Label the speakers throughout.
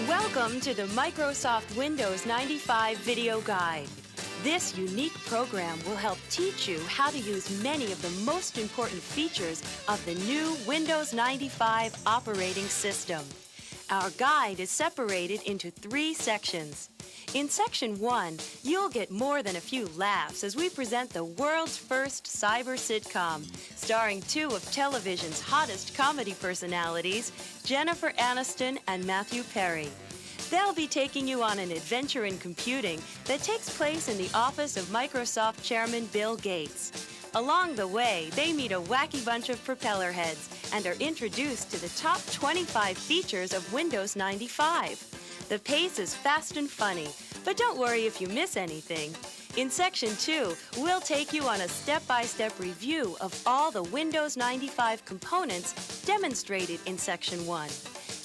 Speaker 1: Welcome to the Microsoft Windows 95 Video Guide. This unique program will help teach you how to use many of the most important features of the new Windows 95 operating system. Our guide is separated into 3 sections. In Section 1, you'll get more than a few laughs as we present the world's first cyber sitcom, starring 2 of television's hottest comedy personalities, Jennifer Aniston and Matthew Perry. They'll be taking you on an adventure in computing that takes place in the office of Microsoft Chairman Bill Gates. Along the way, they meet a wacky bunch of propeller heads and are introduced to the top 25 features of Windows 95. The pace is fast and funny, but don't worry if you miss anything. In Section 2, we'll take you on a step-by-step review of all the Windows 95 components demonstrated in Section 1.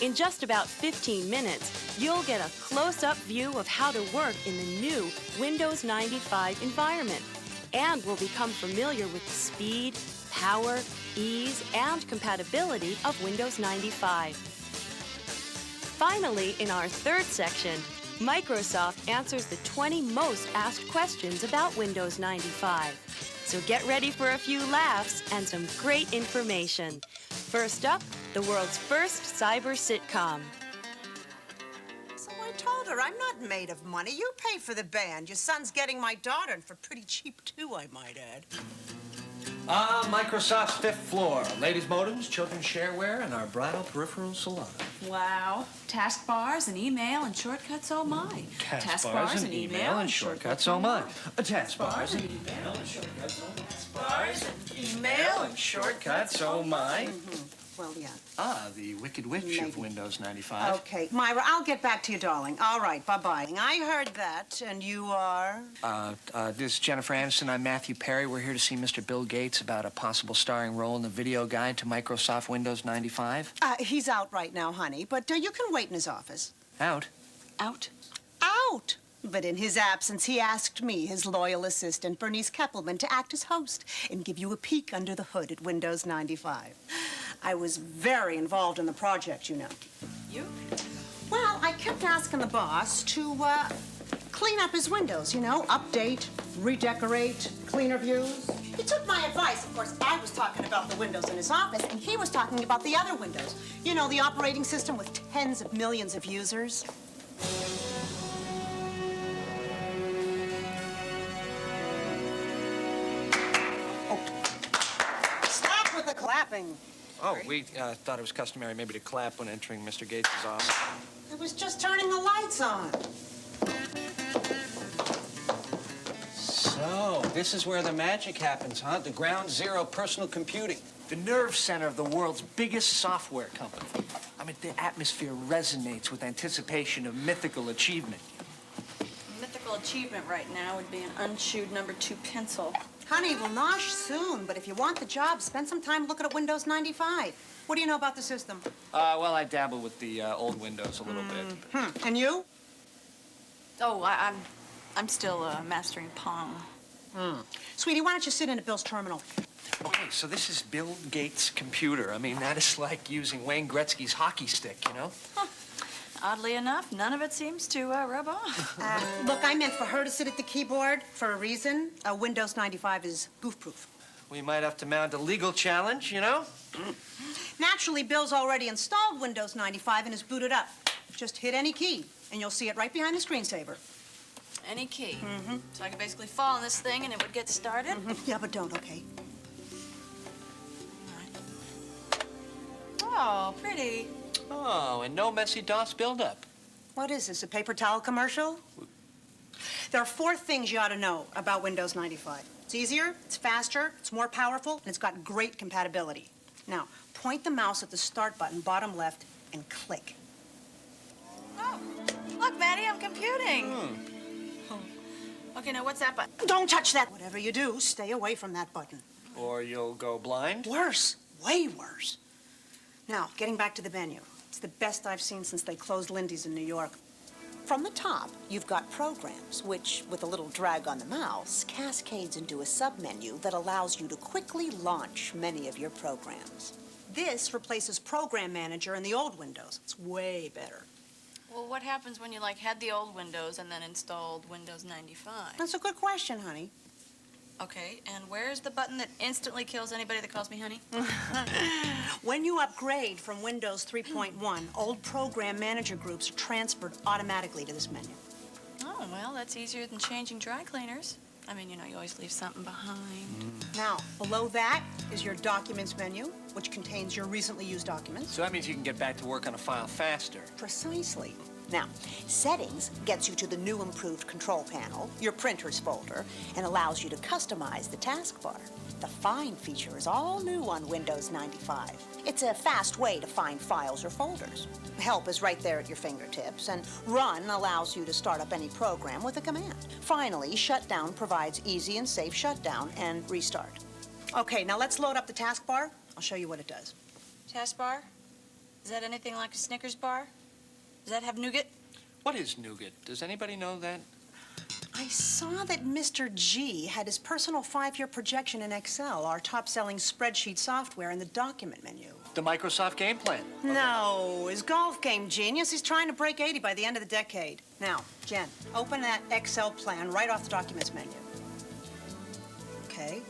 Speaker 1: In just about 15 minutes, you'll get a close-up view of how to work in the new Windows 95 environment, and we'll become familiar with the speed, power, ease, and compatibility of Windows 95. Finally, in our 3rd section, Microsoft answers the 20 most asked questions about Windows 95. So get ready for a few laughs and some great information. First up, the world's first cyber sitcom.
Speaker 2: So I told her, I'm not made of money. You pay for the band. Your son's getting my daughter, and for pretty cheap, too, I might add.
Speaker 3: Microsoft's 5th floor. Ladies' modems, children's shareware, and our bridal peripheral salon.
Speaker 4: Wow. Taskbars and email and shortcuts, oh my.
Speaker 3: Taskbars and email and shortcuts, oh my. Taskbars and email and shortcuts, oh my. Taskbars and email and shortcuts, oh my.
Speaker 2: Well, yeah.
Speaker 3: The Wicked Witch of Windows 95.
Speaker 2: Okay. Myra, I'll get back to you, darling. All right, bye-bye. I heard that, and you are?
Speaker 3: This is Jennifer Aniston. I'm Matthew Perry. We're here to see Mr. Bill Gates about a possible starring role in the video guide to Microsoft Windows 95.
Speaker 2: He's out right now, honey, but you can wait in his office.
Speaker 3: Out?
Speaker 4: Out.
Speaker 2: Out! But in his absence, he asked me, his loyal assistant, Bernice Keppelman, to act as host and give you a peek under the hood at Windows 95. I was very involved in the project, you know.
Speaker 4: You?
Speaker 2: Well, I kept asking the boss to clean up his windows, you know, update, redecorate, cleaner views. He took my advice. Of course, I was talking about the windows in his office, and he was talking about the other windows. You know, the operating system with tens of millions of users. Stop with the clapping.
Speaker 3: Oh, we thought it was customary maybe to clap when entering Mr. Gates' office.
Speaker 2: I was just turning the lights on.
Speaker 3: So, this is where the magic happens, huh? The ground zero personal computing. The nerve center of the world's biggest software company. I mean, the atmosphere resonates with anticipation of mythical achievement.
Speaker 4: Mythical achievement right now would be an unchewed number 2 pencil.
Speaker 2: Honey, we'll nosh soon, but if you want the job, spend some time looking at Windows 95. What do you know about the system?
Speaker 3: Well, I dabble with the old Windows a little bit.
Speaker 2: And you?
Speaker 4: Oh, I'm still mastering Pong.
Speaker 2: Sweetie, why don't you sit in at Bill's terminal?
Speaker 3: Okay, so this is Bill Gates' computer. I mean, that is like using Wayne Gretzky's hockey stick, you know?
Speaker 4: Huh. Oddly enough, none of it seems to rub off.
Speaker 2: Look, I meant for her to sit at the keyboard for a reason. Windows 95 is goof-proof.
Speaker 3: We might have to mount a legal challenge, you know?
Speaker 2: Naturally, Bill's already installed Windows 95 and is booted up. Just hit any key, and you'll see it right behind the screensaver.
Speaker 4: Any key. So I could basically fall on this thing and it would get started?
Speaker 2: Yeah, but don't, okay?
Speaker 4: Oh, pretty.
Speaker 3: Oh, and no messy DOS buildup.
Speaker 2: What is this, a paper towel commercial? There are 4 things you ought to know about Windows 95. It's easier, it's faster, it's more powerful, and it's got great compatibility. Now, point the mouse at the start button, bottom left, and click.
Speaker 4: Oh, look, Maddie, I'm computing. Okay, now what's that button?
Speaker 2: Don't touch that. Whatever you do, stay away from that button.
Speaker 3: Or you'll go blind?
Speaker 2: Worse, way worse. Now, getting back to the menu. It's the best I've seen since they closed Lindy's in New York. From the top, you've got programs, which, with a little drag on the mouse, cascades into a submenu that allows you to quickly launch many of your programs. This replaces Program Manager in the old Windows. It's way better.
Speaker 4: Well, what happens when you, like, had the old Windows and then installed Windows 95?
Speaker 2: That's a good question, honey.
Speaker 4: Okay, and where's the button that instantly kills anybody that calls me honey?
Speaker 2: When you upgrade from Windows 3.1, old Program Manager groups are transferred automatically to this menu.
Speaker 4: Oh, well, that's easier than changing dry cleaners. I mean, you know, you always leave something behind.
Speaker 2: Now, below that is your Documents menu, which contains your recently used documents.
Speaker 3: So that means you can get back to work on a file faster.
Speaker 2: Precisely. Now, Settings gets you to the new improved control panel, your Printers folder, and allows you to customize the taskbar. The Find feature is all new on Windows 95. It's a fast way to find files or folders. Help is right there at your fingertips, and Run allows you to start up any program with a command. Finally, Shutdown provides easy and safe shutdown and restart. Okay, now let's load up the taskbar. I'll show you what it does.
Speaker 4: Taskbar? Is that anything like a Snickers bar? Does that have nougat?
Speaker 3: What is nougat? Does anybody know that?
Speaker 2: I saw that Mr. G had his personal 5-year projection in Excel, our top-selling spreadsheet software, in the document menu.
Speaker 3: The Microsoft game plan.
Speaker 2: No, his golf game genius. He's trying to break 80 by the end of the decade. Now, Jen, open that Excel plan right off the Documents menu. Okay.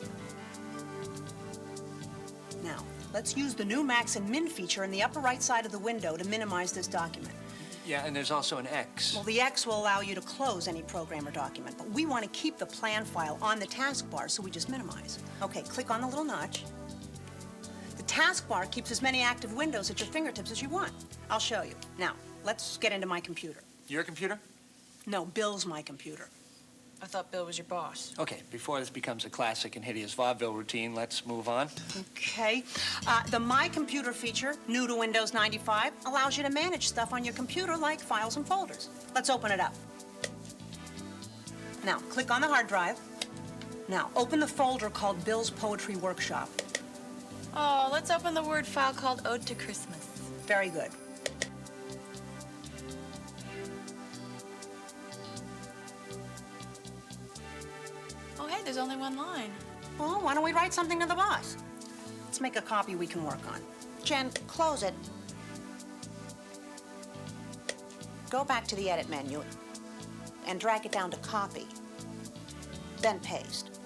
Speaker 2: Now, let's use the new Max and Min feature in the upper right side of the window to minimize this document.
Speaker 3: Yeah, and there's also an X.
Speaker 2: Well, the X will allow you to close any program or document, but we want to keep the plan file on the taskbar, so we just minimize. Okay, click on the little notch. The taskbar keeps as many active windows at your fingertips as you want. I'll show you. Now, let's get into my computer.
Speaker 3: Your computer?
Speaker 2: No, Bill's my computer.
Speaker 4: I thought Bill was your boss.
Speaker 3: Okay, before this becomes a classic and hideous vaudeville routine, let's move on.
Speaker 2: Okay. The My Computer feature, new to Windows 95, allows you to manage stuff on your computer like files and folders. Let's open it up. Now, click on the hard drive. Now, open the folder called Bill's Poetry Workshop.
Speaker 4: Oh, let's open the Word file called Ode to Christmas.
Speaker 2: Very good.
Speaker 4: Oh, hey, there's only one line.
Speaker 2: Well, why don't we write something to the boss? Let's make a copy we can work on. Jen, close it. Go back to the Edit menu and drag it down to Copy. Then paste.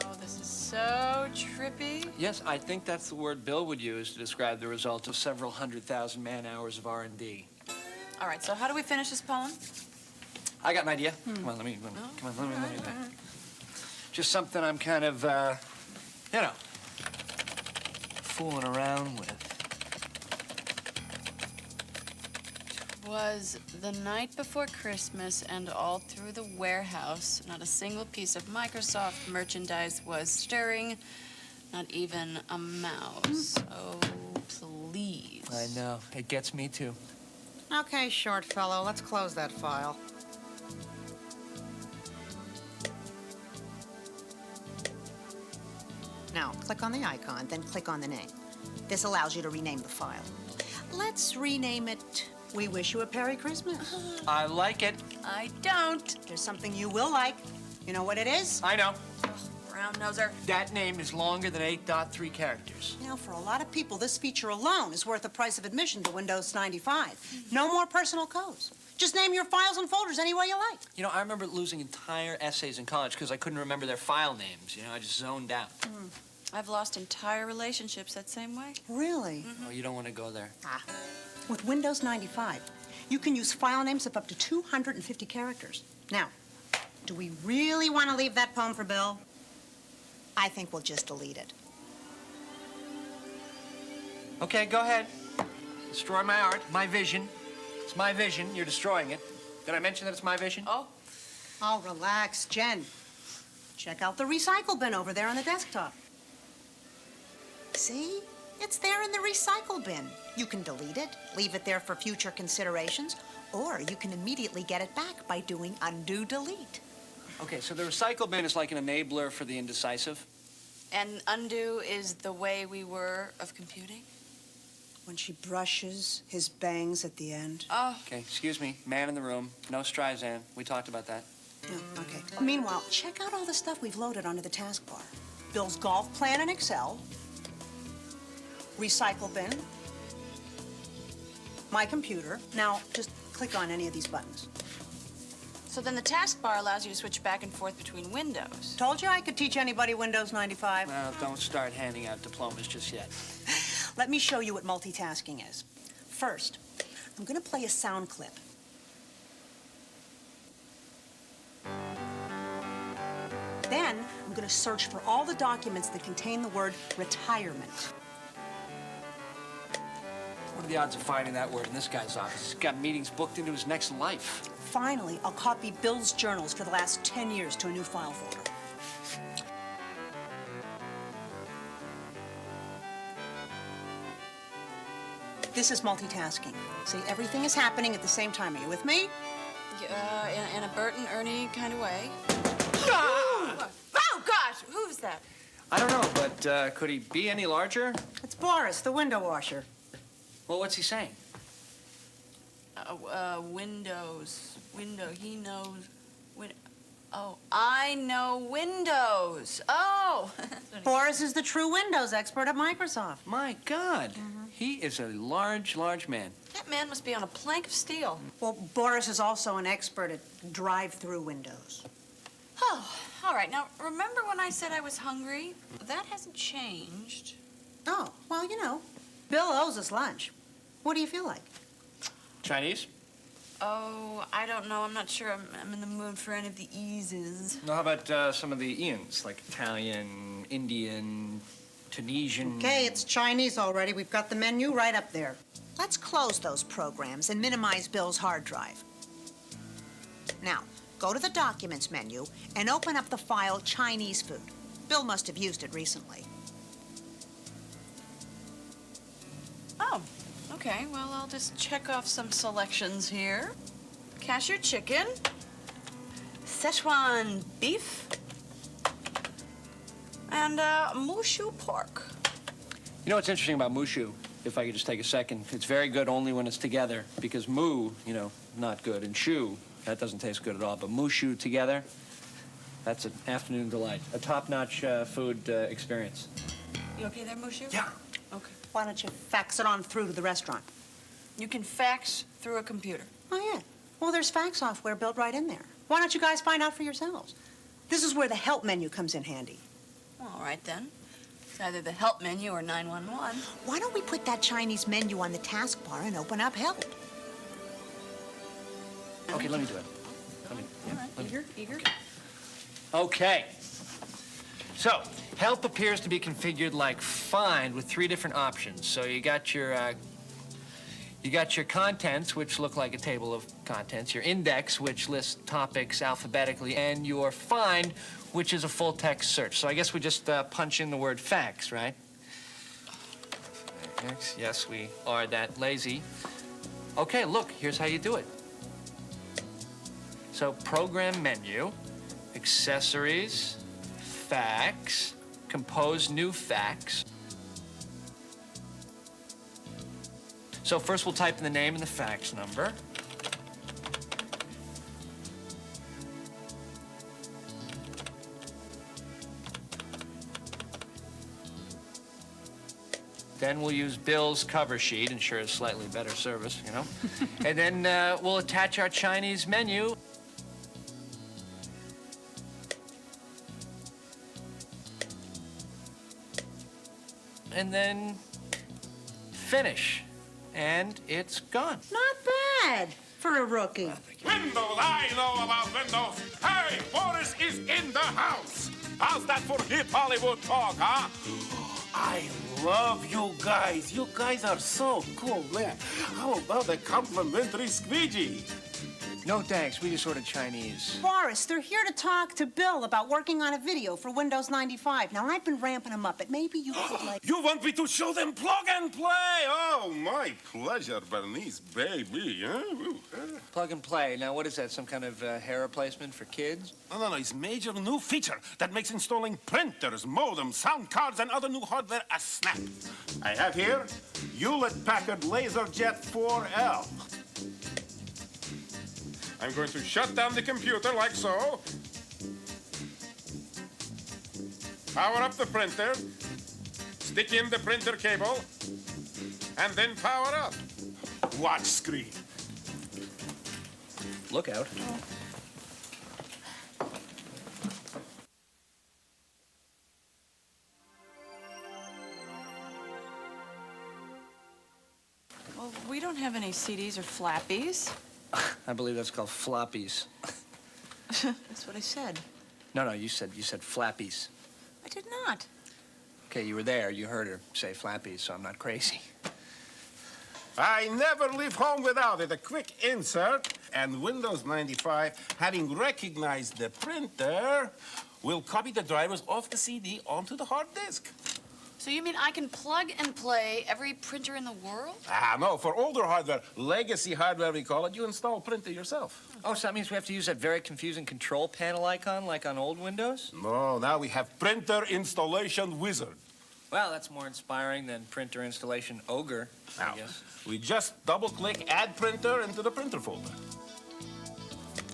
Speaker 4: Oh, this is so trippy.
Speaker 3: Yes, I think that's the word Bill would use to describe the result of several 100,000 man-hours of R&D.
Speaker 4: All right, so how do we finish this poem?
Speaker 3: I got an idea. Come on, let me just something I'm kind of, you know, fooling around with.
Speaker 4: Was the night before Christmas, and all through the warehouse, not a single piece of Microsoft merchandise was stirring, not even a mouse. Oh, please.
Speaker 3: I know. It gets me, too.
Speaker 2: Okay, short fellow, let's close that file. Now, click on the icon, then click on the name. This allows you to rename the file. Let's rename it We Wish You a Merry Christmas.
Speaker 3: I like it.
Speaker 4: I don't.
Speaker 2: There's something you will like. You know what it is?
Speaker 3: I know.
Speaker 4: Brown noser.
Speaker 3: That name is longer than 8.3 characters.
Speaker 2: You know, for a lot of people, this feature alone is worth the price of admission to Windows 95. No more personal codes. Just name your files and folders any way you like.
Speaker 3: You know, I remember losing entire essays in college because I couldn't remember their file names. You know, I just zoned out.
Speaker 4: I've lost entire relationships that same way.
Speaker 2: Really?
Speaker 3: Oh, you don't want to go there.
Speaker 2: With Windows 95, you can use file names of up to 250 characters. Now, do we really want to leave that poem for Bill? I think we'll just delete it.
Speaker 3: Okay, go ahead. Destroy my art, my vision. It's my vision. You're destroying it. Did I mention that it's my vision?
Speaker 4: Oh.
Speaker 2: Oh, relax, Jen. Check out the recycle bin over there on the desktop. See? It's there in the recycle bin. You can delete it, leave it there for future considerations, or you can immediately get it back by doing undo delete.
Speaker 3: Okay, so the recycle bin is like an enabler for the indecisive.
Speaker 4: And undo is the way we were of computing?
Speaker 2: When she brushes his bangs at the end.
Speaker 4: Oh.
Speaker 3: Okay, excuse me. Man in the room. No Streisand. We talked about that.
Speaker 2: Yeah, okay. Meanwhile, check out all the stuff we've loaded onto the taskbar. Bill's golf plan in Excel, recycle bin, my computer. Now, just click on any of these buttons.
Speaker 4: So then the taskbar allows you to switch back and forth between windows.
Speaker 2: Told you I could teach anybody Windows 95.
Speaker 3: Well, don't start handing out diplomas just yet.
Speaker 2: Let me show you what multitasking is. First, I'm going to play a sound clip. Then, I'm going to search for all the documents that contain the word retirement.
Speaker 3: What are the odds of finding that word in this guy's office? He's got meetings booked into his next life.
Speaker 2: Finally, I'll copy Bill's journals for the last 10 years to a new file folder. This is multitasking. See, everything is happening at the same time. Are you with me?
Speaker 4: In a Bert and Ernie kind of way. Ah! Oh, gosh! Who's that?
Speaker 3: I don't know, but could he be any larger?
Speaker 2: It's Boris, the window washer.
Speaker 3: Well, what's he saying?
Speaker 4: Windows. He knows. Oh, I know Windows. Oh!
Speaker 2: Boris is the true Windows expert at Microsoft.
Speaker 3: My God. He is a large, large man.
Speaker 4: That man must be on a plank of steel.
Speaker 2: Well, Boris is also an expert at drive-through windows.
Speaker 4: Oh, all right. Now, remember when I said I was hungry? That hasn't changed.
Speaker 2: Oh, well, you know, Bill owes us lunch. What do you feel like?
Speaker 3: Chinese?
Speaker 4: Oh, I don't know. I'm not sure I'm in the mood for any of the eases.
Speaker 3: Well, how about some of the Ians, like Italian, Indian, Tunisian?
Speaker 2: Okay, it's Chinese already. We've got the menu right up there. Let's close those programs and minimize Bill's hard drive. Now, go to the Documents menu and open up the file Chinese food. Bill must have used it recently.
Speaker 4: Oh, okay. Well, I'll just check off some selections here. Cashew chicken, Szechuan beef, and mushu pork.
Speaker 3: You know what's interesting about mushu, if I could just take a second? It's very good only when it's together, because mu, you know, not good, and shu, that doesn't taste good at all. But mushu together, that's an afternoon delight. A top-notch food experience.
Speaker 4: You okay there, mushu?
Speaker 3: Yeah.
Speaker 4: Okay.
Speaker 2: Why don't you fax it on through to the restaurant?
Speaker 4: You can fax through a computer.
Speaker 2: Oh, yeah. Well, there's fax software built right in there. Why don't you guys find out for yourselves? This is where the help menu comes in handy.
Speaker 4: All right, then. It's either the help menu or 911.
Speaker 2: Why don't we put that Chinese menu on the taskbar and open up help?
Speaker 3: Okay, let me do it.
Speaker 4: All right, eager.
Speaker 3: Okay. So, help appears to be configured like find with 3 different options. So you got your contents, which look like a table of contents, your index, which lists topics alphabetically, and your find, which is a full text search. So I guess we just punch in the word fax, right? Yes, we are that lazy. Okay, look, here's how you do it. So program menu, accessories, fax, compose new fax. So first we'll type in the name and the fax number. Then we'll use Bill's cover sheet, ensure a slightly better service, you know. And then we'll attach our Chinese menu. And then finish. And it's gone.
Speaker 2: Not bad for a rookie.
Speaker 5: Windows, I know about Windows. Hey, Boris is in the house. How's that for hip Hollywood talk, huh? I love you guys. You guys are so cool, man. How about a complimentary squeegee?
Speaker 3: No thanks, we just ordered Chinese.
Speaker 2: Boris, they're here to talk to Bill about working on a video for Windows 95. Now, I've been ramping him up, but maybe you could, like...
Speaker 5: You want me to show them plug and play? Oh, my pleasure, Bernice, baby.
Speaker 3: Plug and play. Now, what is that, some kind of hair replacement for kids?
Speaker 5: No, it's major new feature that makes installing printers, modems, sound cards, and other new hardware a snap. I have here Hewlett-Packard LaserJet 4L. I'm going to shut down the computer like so. Power up the printer. Stick in the printer cable, and then power up. Watch screen.
Speaker 3: Look out.
Speaker 4: Well, we don't have any CDs or flappies.
Speaker 3: I believe that's called floppies.
Speaker 4: That's what I said.
Speaker 3: No, you said flappies.
Speaker 4: I did not.
Speaker 3: Okay, you were there. You heard her say flappies, so I'm not crazy.
Speaker 5: I never leave home without it. A quick insert, and Windows 95, having recognized the printer, will copy the drivers off the CD onto the hard disk.
Speaker 4: So you mean I can plug and play every printer in the world?
Speaker 5: No, for older hardware, legacy hardware we call it, you install printer yourself.
Speaker 3: Oh, so that means we have to use that very confusing control panel icon like on old Windows?
Speaker 5: No, now we have printer installation wizard.
Speaker 3: Well, that's more inspiring than printer installation ogre,
Speaker 5: Now,
Speaker 3: I guess.
Speaker 5: we just double-click Add Printer into the printer folder.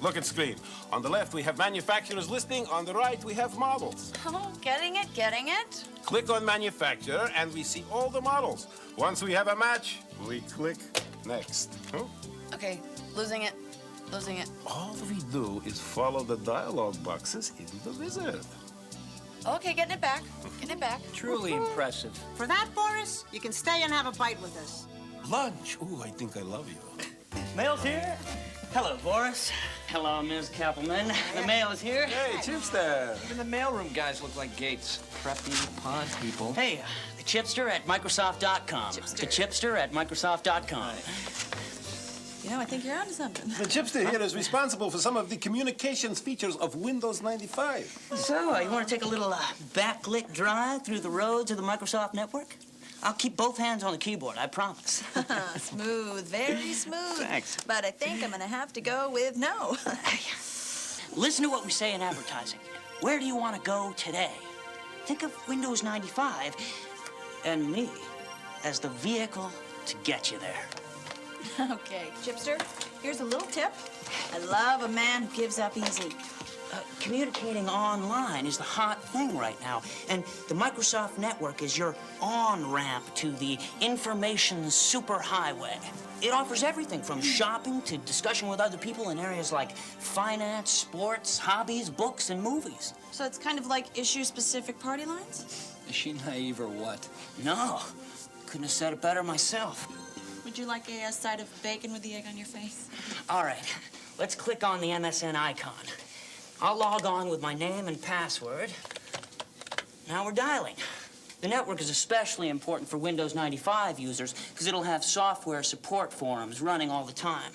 Speaker 5: Look at screen. On the left, we have manufacturer's listing. On the right, we have models.
Speaker 4: Oh, getting it, getting it.
Speaker 5: Click on manufacturer, and we see all the models. Once we have a match, we click next.
Speaker 4: Okay, losing it, losing it.
Speaker 5: All we do is follow the dialog boxes in the wizard.
Speaker 4: Okay, getting it back, getting it back.
Speaker 3: Truly impressive.
Speaker 2: For that, Boris, you can stay and have a bite with us.
Speaker 5: Lunch. Ooh, I think I love you.
Speaker 6: Mail's here. Hello, Boris. Hello, Ms. Kappelman. The mail is here.
Speaker 5: Hey, Chipster.
Speaker 3: Even the mailroom guys look like Gates. Preppy pond people.
Speaker 6: Hey, the chipster at Microsoft.com. The chipster at Microsoft.com.
Speaker 4: You know, I think you're onto something.
Speaker 5: The Chipster here is responsible for some of the communications features of Windows 95.
Speaker 6: So, you want to take a little backlit drive through the roads of the Microsoft network? I'll keep both hands on the keyboard, I promise.
Speaker 7: Smooth, very smooth.
Speaker 6: Thanks.
Speaker 7: But I think I'm gonna have to go with no.
Speaker 6: Listen to what we say in advertising. Where do you want to go today? Think of Windows 95 and me as the vehicle to get you there.
Speaker 7: Okay, Chipster, here's a little tip. I love a man who gives up easy.
Speaker 6: Communicating online is the hot thing right now, and the Microsoft network is your on-ramp to the information superhighway. It offers everything from shopping to discussion with other people in areas like finance, sports, hobbies, books, and movies.
Speaker 7: So it's kind of like issue-specific party lines?
Speaker 3: Is she naive or what?
Speaker 6: No, couldn't have said it better myself.
Speaker 7: Would you like a side of bacon with the egg on your face?
Speaker 6: All right, let's click on the MSN icon. I'll log on with my name and password. Now we're dialing. The network is especially important for Windows 95 users because it'll have software support forums running all the time.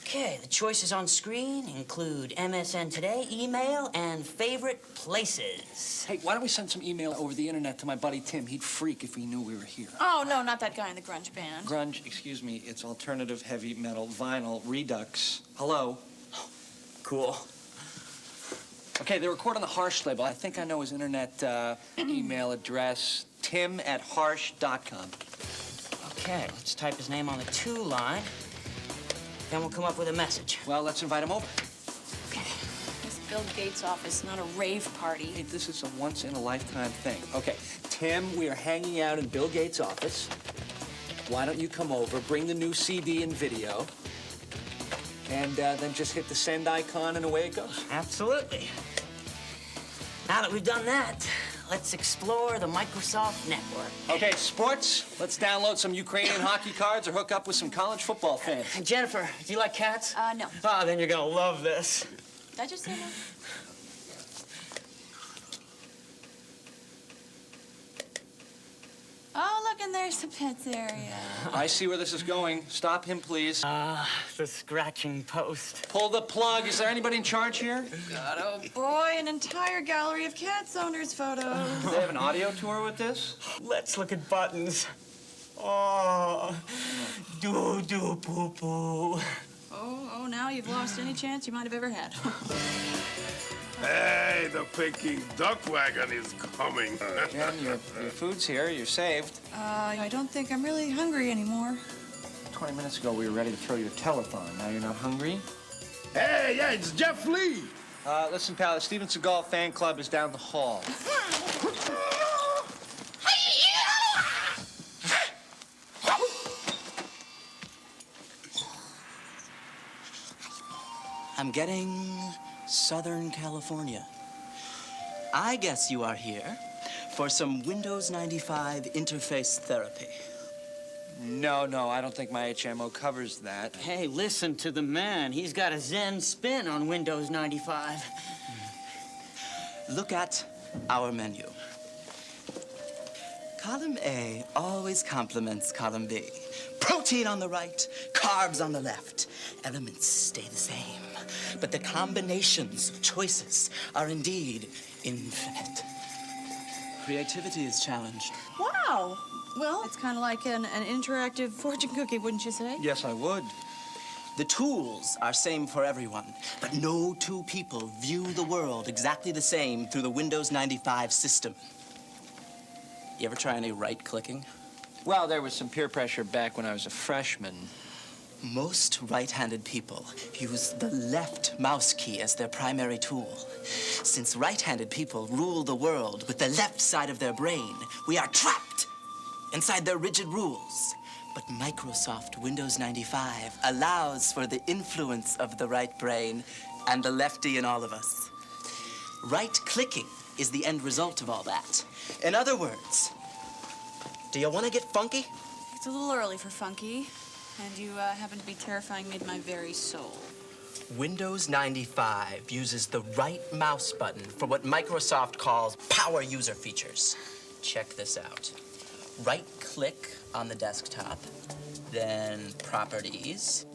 Speaker 6: Okay, the choices on screen include MSN Today, email, and favorite places.
Speaker 3: Hey, why don't we send some email over the internet to my buddy Tim? He'd freak if he knew we were here.
Speaker 7: Oh, no, not that guy in the grunge band.
Speaker 3: Grunge, excuse me, it's alternative heavy metal vinyl redux. Hello?
Speaker 6: Cool.
Speaker 3: Okay, they record on the Harsh label. I think I know his internet email address, tim@harsh.com.
Speaker 6: Okay, let's type his name on the to line. Then we'll come up with a message.
Speaker 3: Well, let's invite him over.
Speaker 6: Okay.
Speaker 4: It's Bill Gates' office, not a rave party.
Speaker 3: Hey, this is a once-in-a-lifetime thing. Okay, Tim, we are hanging out in Bill Gates' office. Why don't you come over, bring the new CD and video, and then just hit the send icon and away it goes.
Speaker 6: Absolutely. Now that we've done that, let's explore the Microsoft network.
Speaker 3: Okay, sports, let's download some Ukrainian hockey cards or hook up with some college football fans.
Speaker 6: Hey, Jennifer, do you like cats?
Speaker 7: No.
Speaker 6: Oh, then you're gonna love this.
Speaker 7: Did I just say no? Oh, look, and there's the pets area.
Speaker 3: I see where this is going. Stop him, please.
Speaker 6: The scratching post.
Speaker 3: Pull the plug. Is there anybody in charge here?
Speaker 7: God, oh boy, an entire gallery of cats owners' photos.
Speaker 3: Do they have an audio tour with this?
Speaker 6: Let's look at buttons. Oh, poo-poo.
Speaker 7: Oh, now you've lost any chance you might have ever had.
Speaker 5: Hey, the Peking duck wagon is coming.
Speaker 3: Jen, your food's here. You're saved.
Speaker 7: I don't think I'm really hungry anymore.
Speaker 3: 20 minutes ago, we were ready to throw you a telethon. Now you're not hungry?
Speaker 5: Hey, yeah, it's Jeff Lee.
Speaker 3: Listen, pal, the Steven Seagal fan club is down the hall.
Speaker 8: I'm getting Southern California. I guess you are here for some Windows 95 interface therapy.
Speaker 3: No, I don't think my HMO covers that.
Speaker 6: Hey, listen to the man. He's got a Zen spin on Windows 95.
Speaker 8: Look at our menu. Column A always complements column B. Protein on the right, carbs on the left. Elements stay the same, but the combinations of choices are indeed infinite. Creativity is challenged.
Speaker 7: Wow. Well, it's kind of like an interactive fortune cookie, wouldn't you say?
Speaker 3: Yes, I would.
Speaker 8: The tools are same for everyone, but no two people view the world exactly the same through the Windows 95 system. You ever try any right-clicking?
Speaker 3: Well, there was some peer pressure back when I was a freshman.
Speaker 8: Most right-handed people use the left mouse key as their primary tool. Since right-handed people rule the world with the left side of their brain, we are trapped inside their rigid rules. But Microsoft Windows 95 allows for the influence of the right brain and the lefty in all of us. Right-clicking is the end result of all that. In other words, do you want to get funky?
Speaker 4: It's a little early for funky, and you happen to be terrifying me to my very soul.
Speaker 8: Windows 95 uses the right mouse button for what Microsoft calls power user features. Check this out. Right-click on the desktop, then Properties.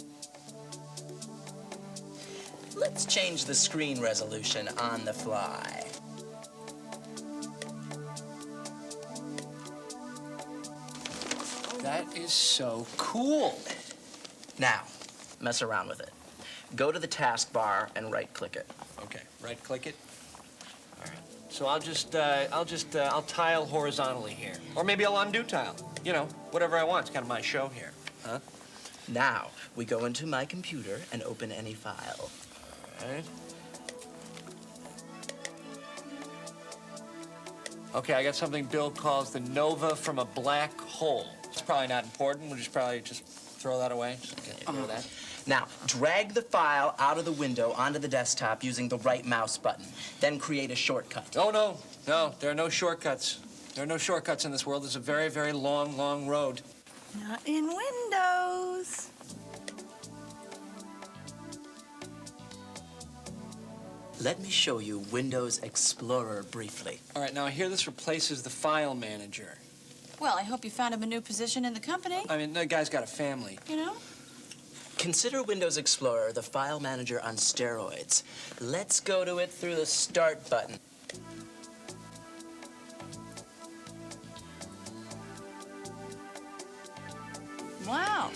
Speaker 8: Let's change the screen resolution on the fly.
Speaker 3: That is so cool.
Speaker 8: Now, mess around with it. Go to the taskbar and right-click it.
Speaker 3: Okay, right-click it. All right. So I'll tile horizontally here. Or maybe I'll undo tile. You know, whatever I want. It's kind of my show here. Huh?
Speaker 8: Now, we go into my computer and open any file.
Speaker 3: All right. Okay, I got something Bill calls the nova from a black hole. It's probably not important. We'll probably just throw that away. Just get rid of that.
Speaker 8: Now, drag the file out of the window onto the desktop using the right mouse button. Then create a shortcut.
Speaker 3: Oh, no, there are no shortcuts. There are no shortcuts in this world. It's a very, very long road.
Speaker 7: Not in Windows.
Speaker 8: Let me show you Windows Explorer briefly.
Speaker 3: All right, now I hear this replaces the file manager.
Speaker 7: Well, I hope you found him a new position in the company.
Speaker 3: I mean, that guy's got a family.
Speaker 7: You know?
Speaker 8: Consider Windows Explorer the file manager on steroids. Let's go to it through the Start button.
Speaker 7: Wow.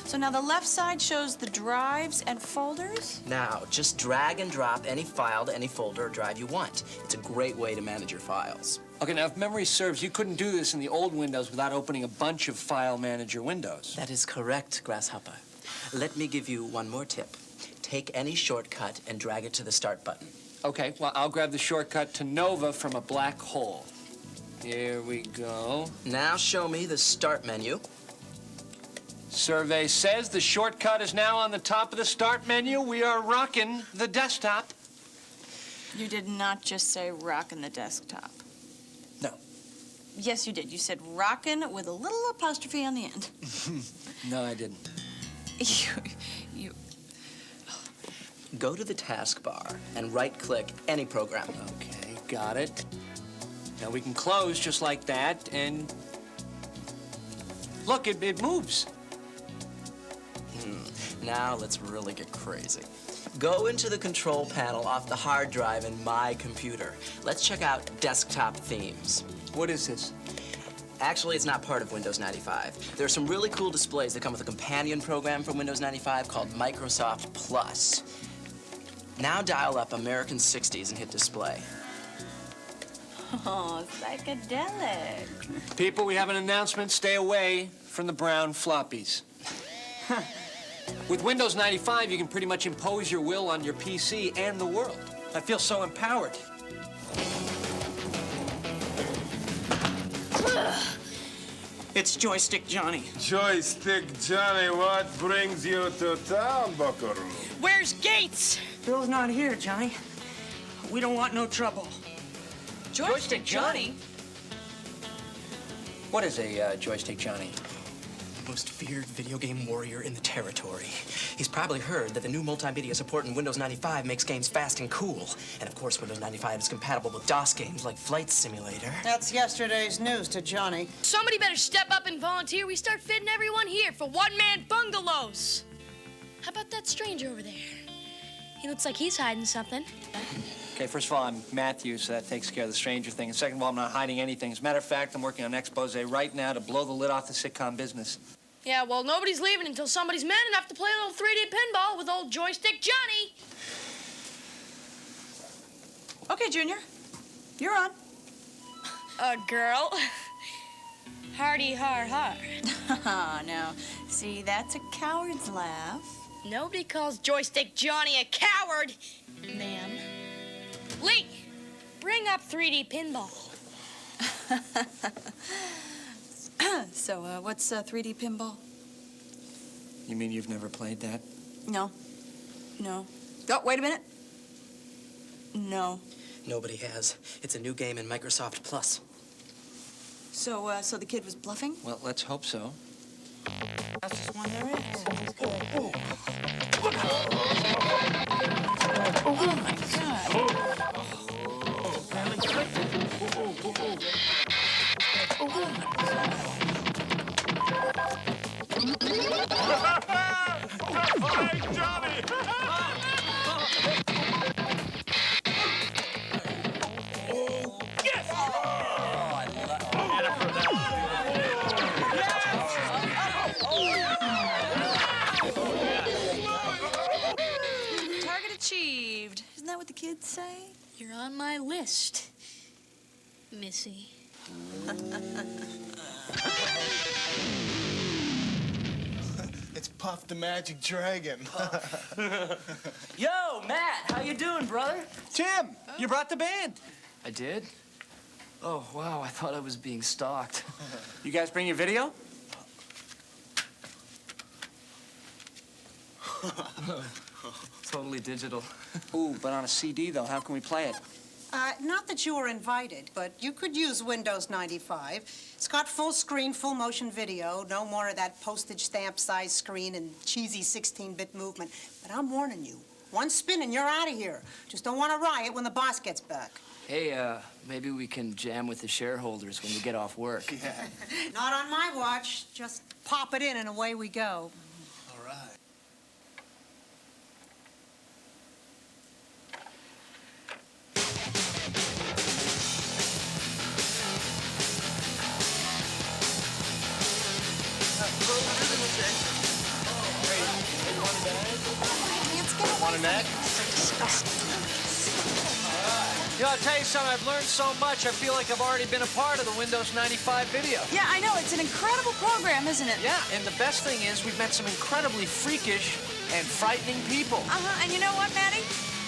Speaker 7: So now the left side shows the drives and folders?
Speaker 8: Now, just drag and drop any file to any folder or drive you want. It's a great way to manage your files.
Speaker 3: Okay, now if memory serves, you couldn't do this in the old Windows without opening a bunch of file manager windows.
Speaker 8: That is correct, Grasshopper. Let me give you one more tip. Take any shortcut and drag it to the Start button.
Speaker 3: Okay, well, I'll grab the shortcut to Nova from a black hole. Here we go.
Speaker 8: Now show me the Start menu.
Speaker 3: Survey says the shortcut is now on the top of the Start menu. We are rocking the desktop.
Speaker 7: You did not just say rockin' the desktop.
Speaker 3: No.
Speaker 7: Yes, you did. You said rockin' with a little apostrophe on the end.
Speaker 3: No, I didn't.
Speaker 7: You...
Speaker 8: Go to the taskbar and right-click any program.
Speaker 3: Okay, got it. Now we can close just like that, and look, it moves.
Speaker 8: Now let's really get crazy. Go into the control panel off the hard drive in my computer. Let's check out desktop themes.
Speaker 3: What is this?
Speaker 8: Actually, it's not part of Windows 95. There are some really cool displays that come with a companion program from Windows 95 called Microsoft Plus. Now dial up American 60s and hit display.
Speaker 7: Oh, psychedelic.
Speaker 3: People, we have an announcement. Stay away from the brown floppies. With Windows 95, you can pretty much impose your will on your PC and the world. I feel so empowered.
Speaker 6: It's Joystick Johnny.
Speaker 5: Joystick Johnny, what brings you to town, buckaroo?
Speaker 7: Where's Gates?
Speaker 6: Bill's not here, Johnny. We don't want no trouble.
Speaker 7: Joystick Johnny?
Speaker 3: What is a joystick Johnny?
Speaker 8: Most feared video game warrior in the territory. He's probably heard that the new multimedia support in Windows 95 makes games fast and cool. And of course, Windows 95 is compatible with DOS games like Flight Simulator.
Speaker 2: That's yesterday's news to Johnny.
Speaker 9: Somebody better step up and volunteer. We start fitting everyone here for one-man bungalows. How about that stranger over there? He looks like he's hiding something.
Speaker 3: Okay, first of all, I'm Matthew, so that takes care of the stranger thing. And second of all, I'm not hiding anything. As a matter of fact, I'm working on an expose right now to blow the lid off the sitcom business.
Speaker 9: Yeah, well, nobody's leaving until somebody's man enough to play a little 3D pinball with old Joystick Johnny.
Speaker 7: Okay, Junior. You're on.
Speaker 9: Girl. Hardy har har.
Speaker 7: Now, see, that's a coward's laugh.
Speaker 9: Nobody calls Joystick Johnny a coward, ma'am. Lee, bring up 3D pinball.
Speaker 7: So, what's 3D pinball?
Speaker 3: You mean you've never played that?
Speaker 7: No. No. Oh, wait a minute. No.
Speaker 8: Nobody has. It's a new game in Microsoft Plus.
Speaker 7: So, so the kid was bluffing?
Speaker 3: Well, let's hope so.
Speaker 7: Fastest one there is. Oh, my God.
Speaker 5: Hey, Johnny!
Speaker 7: Target achieved. Isn't that what the kids say?
Speaker 9: You're on my list, Missy.
Speaker 10: It's Puff the Magic Dragon.
Speaker 6: Yo, Matt, how you doing, brother?
Speaker 3: Tim, you brought the band.
Speaker 11: I did? Oh, wow, I thought I was being stalked.
Speaker 3: You guys bring your video?
Speaker 11: Totally digital.
Speaker 3: Ooh, but on a CD, though. How can we play it?
Speaker 2: Not that you were invited, but you could use Windows 95. It's got full screen, full motion video, no more of that postage stamp size screen and cheesy 16-bit movement. But I'm warning you, one spin and you're out of here. Just don't want a riot when the boss gets back.
Speaker 11: Hey, maybe we can jam with the shareholders when we get off work.
Speaker 3: Yeah.
Speaker 2: Not on my watch. Just pop it in and away we go.
Speaker 10: All right.
Speaker 3: Want a neck? You know, I'll tell you something. I've learned so much. I feel like I've already been a part of the Windows 95 video.
Speaker 7: Yeah, I know. It's an incredible program, isn't it?
Speaker 3: Yeah, and the best thing is we've met some incredibly freakish and frightening people.
Speaker 7: And you know what, Maddie?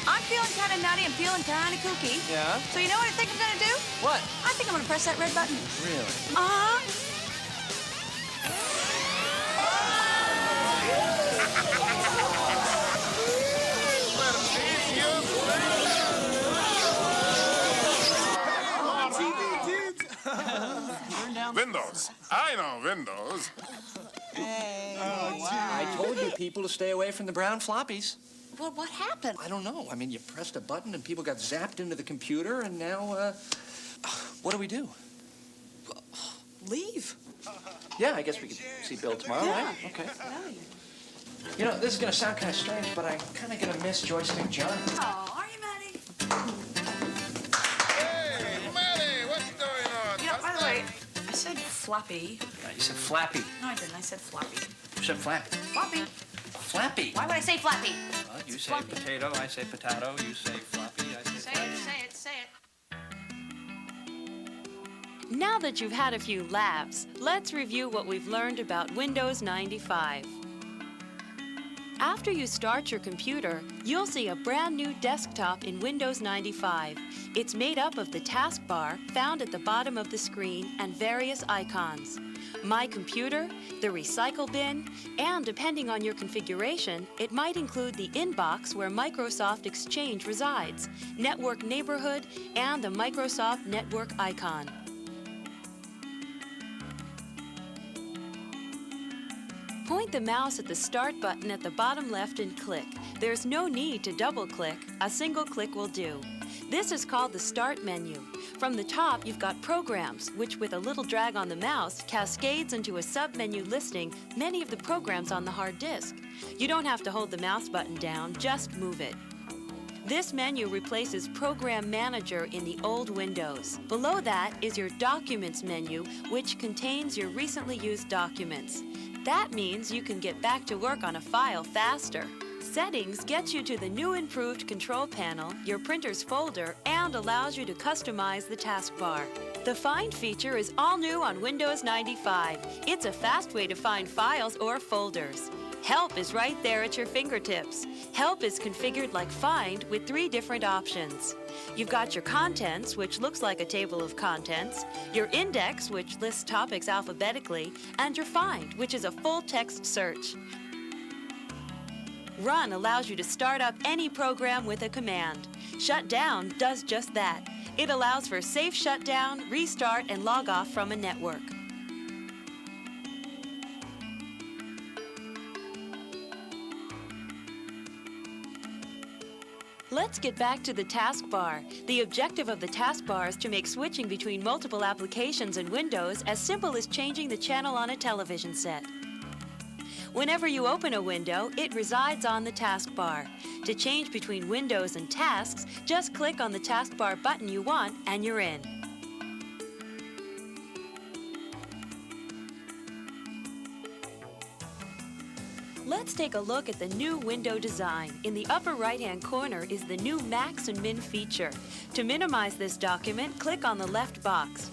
Speaker 7: I'm feeling kind of nutty. I'm feeling kind of kooky.
Speaker 3: Yeah?
Speaker 7: So you know what I think I'm going to do?
Speaker 3: What?
Speaker 7: I think I'm going to press that red button.
Speaker 3: Really?
Speaker 7: Uh-huh.
Speaker 5: Windows. I know Windows.
Speaker 2: Hey.
Speaker 3: I told you people to stay away from the brown floppies.
Speaker 7: Well, what happened?
Speaker 3: I don't know. I mean, you pressed a button and people got zapped into the computer, and now, what do we do?
Speaker 7: Leave.
Speaker 3: Yeah, I guess we could see Bill tomorrow, right? Okay. You know, this is gonna sound kind of strange, but I'm kind of gonna miss Joystick Johnny.
Speaker 7: Oh, are you, Maddie?
Speaker 5: Hey, Maddie, what's going on?
Speaker 7: You know, by the way, I said floppy.
Speaker 3: You said flappy.
Speaker 7: No, I didn't. I said floppy.
Speaker 3: You said flappy.
Speaker 7: Floppy.
Speaker 3: Flappy.
Speaker 7: Why would I say floppy?
Speaker 3: Well, you say
Speaker 7: Floppy.
Speaker 3: potato, I say potato, you say floppy, I say
Speaker 7: Say
Speaker 3: flappy.
Speaker 7: it, say it, say it.
Speaker 1: Now that you've had a few laughs, let's review what we've learned about Windows 95. After you start your computer, you'll see a brand new desktop in Windows 95. It's made up of the taskbar found at the bottom of the screen and various icons. My Computer, the Recycle Bin, and depending on your configuration, it might include the inbox where Microsoft Exchange resides, Network Neighborhood, and the Microsoft Network icon. Point the mouse at the Start button at the bottom left and click. There's no need to double-click. A single click will do. This is called the Start menu. From the top, you've got Programs, which with a little drag on the mouse, cascades into a sub-menu listing many of the programs on the hard disk. You don't have to hold the mouse button down, just move it. This menu replaces Program Manager in the old Windows. Below that is your Documents menu, which contains your recently used documents. That means you can get back to work on a file faster. Settings gets you to the new improved control panel, your printer's folder, and allows you to customize the taskbar. The Find feature is all new on Windows 95. It's a fast way to find files or folders. Help is right there at your fingertips. Help is configured like Find with 3 different options. You've got your Contents, which looks like a table of contents, your Index, which lists topics alphabetically, and your Find, which is a full-text search. Run allows you to start up any program with a command. Shut down does just that. It allows for safe shutdown, restart, and log off from a network. Let's get back to the taskbar. The objective of the taskbar is to make switching between multiple applications in Windows as simple as changing the channel on a television set. Whenever you open a window, it resides on the taskbar. To change between windows and tasks, just click on the taskbar button you want and you're in. Let's take a look at the new window design. In the upper right-hand corner is the new Max and Min feature. To minimize this document, click on the left box.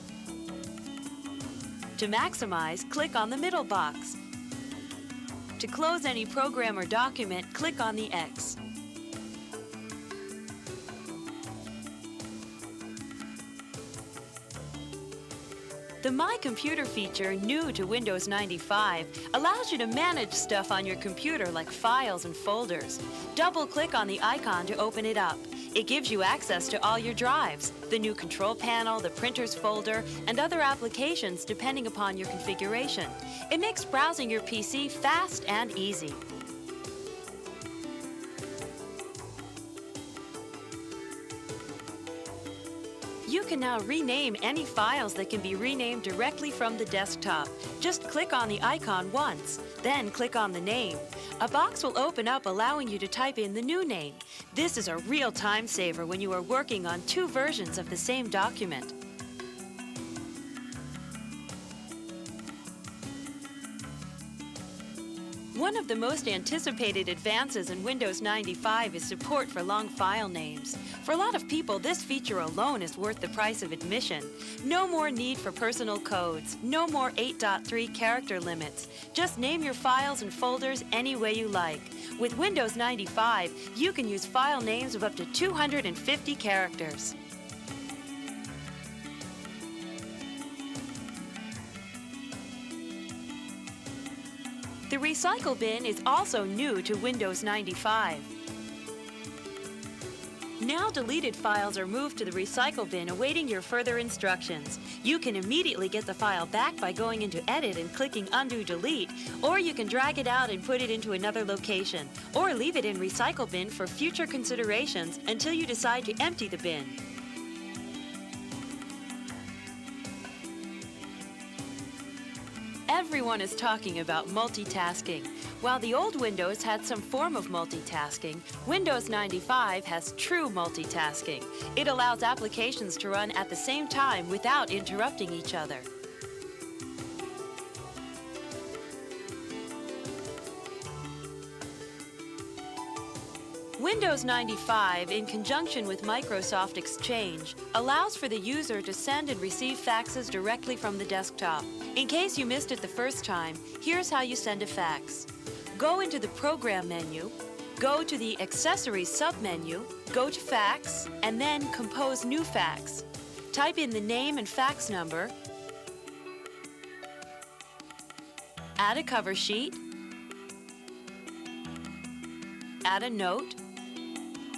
Speaker 1: To maximize, click on the middle box. To close any program or document, click on the X. The My Computer feature, new to Windows 95, allows you to manage stuff on your computer like files and folders. Double-click on the icon to open it up. It gives you access to all your drives, the new control panel, the printer's folder, and other applications depending upon your configuration. It makes browsing your PC fast and easy. You can now rename any files that can be renamed directly from the desktop. Just click on the icon once, then click on the name. A box will open up allowing you to type in the new name. This is a real time saver when you are working on 2 versions of the same document. One of the most anticipated advances in Windows 95 is support for long file names. For a lot of people, this feature alone is worth the price of admission. No more need for personal codes, no more 8.3 character limits. Just name your files and folders any way you like. With Windows 95, you can use file names of up to 250 characters. The Recycle Bin is also new to Windows 95. Now deleted files are moved to the Recycle Bin awaiting your further instructions. You can immediately get the file back by going into Edit and clicking Undo Delete, or you can drag it out and put it into another location, or leave it in Recycle Bin for future considerations until you decide to empty the bin. Everyone is talking about multitasking. While the old Windows had some form of multitasking, Windows 95 has true multitasking. It allows applications to run at the same time without interrupting each other. Windows 95, in conjunction with Microsoft Exchange, allows for the user to send and receive faxes directly from the desktop. In case you missed it the first time, here's how you send a fax. Go into the Program menu, go to the Accessories submenu, go to Fax, and then Compose New Fax. Type in the name and fax number, Add a cover sheet. Add a note.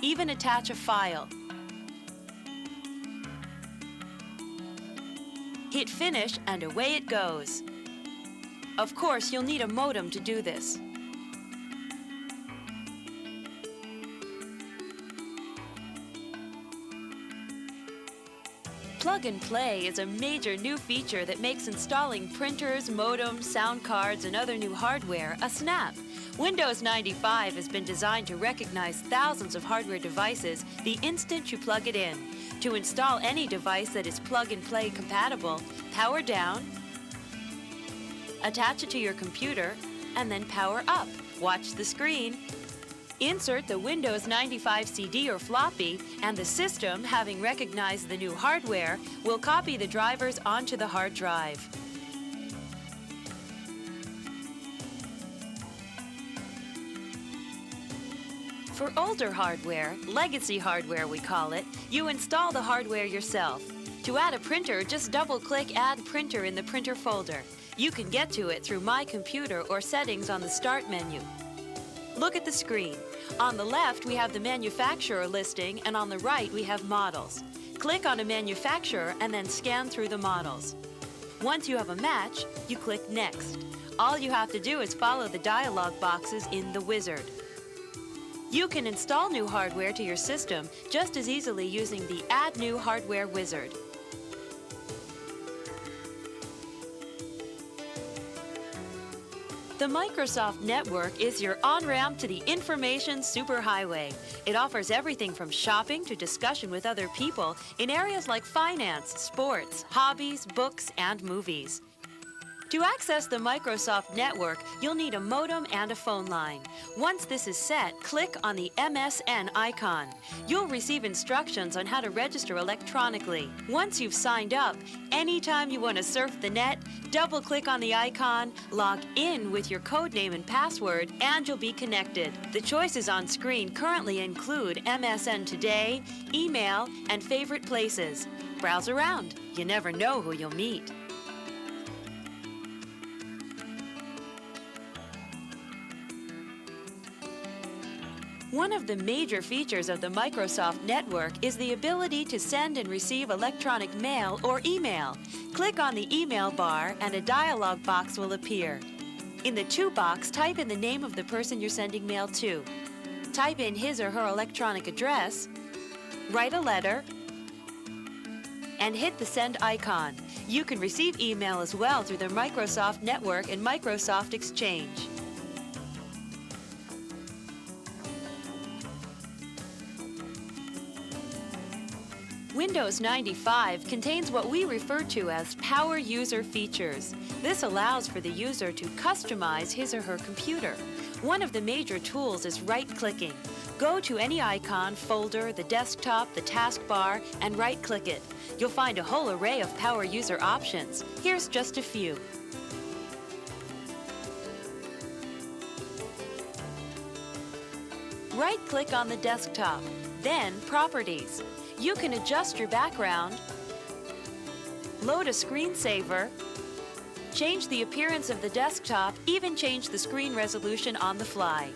Speaker 1: Even attach a file. Hit finish and away it goes. Of course, you'll need a modem to do this. Plug and Play is a major new feature that makes installing printers, modems, sound cards, and other new hardware a snap. Windows 95 has been designed to recognize thousands of hardware devices the instant you plug it in. To install any device that is Plug and Play compatible, power down, attach it to your computer, and then power up. Watch the screen. Insert the Windows 95 CD or floppy, and the system, having recognized the new hardware, will copy the drivers onto the hard drive. For older hardware, legacy hardware we call it, you install the hardware yourself. To add a printer, just double-click Add Printer in the Printer folder. You can get to it through My Computer or Settings on the Start menu. Look at the screen. On the left, we have the manufacturer listing, and on the right, we have models. Click on a manufacturer and then scan through the models. Once you have a match, you click Next. All you have to do is follow the dialog boxes in the wizard. You can install new hardware to your system just as easily using the Add New Hardware wizard. The Microsoft Network is your on-ramp to the information superhighway. It offers everything from shopping to discussion with other people in areas like finance, sports, hobbies, books, and movies. To access the Microsoft Network, you'll need a modem and a phone line. Once this is set, click on the MSN icon. You'll receive instructions on how to register electronically. Once you've signed up, anytime you want to surf the net, double-click on the icon, log in with your codename and password, and you'll be connected. The choices on screen currently include MSN Today, email, and favorite places. Browse around. You never know who you'll meet. One of the major features of the Microsoft Network is the ability to send and receive electronic mail or email. Click on the email bar and a dialog box will appear. In the To box, type in the name of the person you're sending mail to. Type in his or her electronic address, write a letter, and hit the send icon. You can receive email as well through the Microsoft Network and Microsoft Exchange. Windows 95 contains what we refer to as power user features. This allows for the user to customize his or her computer. One of the major tools is right-clicking. Go to any icon, folder, the desktop, the taskbar, and right-click it. You'll find a whole array of power user options. Here's just a few. Right-click on the desktop, then Properties. You can adjust your background, load a screensaver, change the appearance of the desktop, even change the screen resolution on the fly.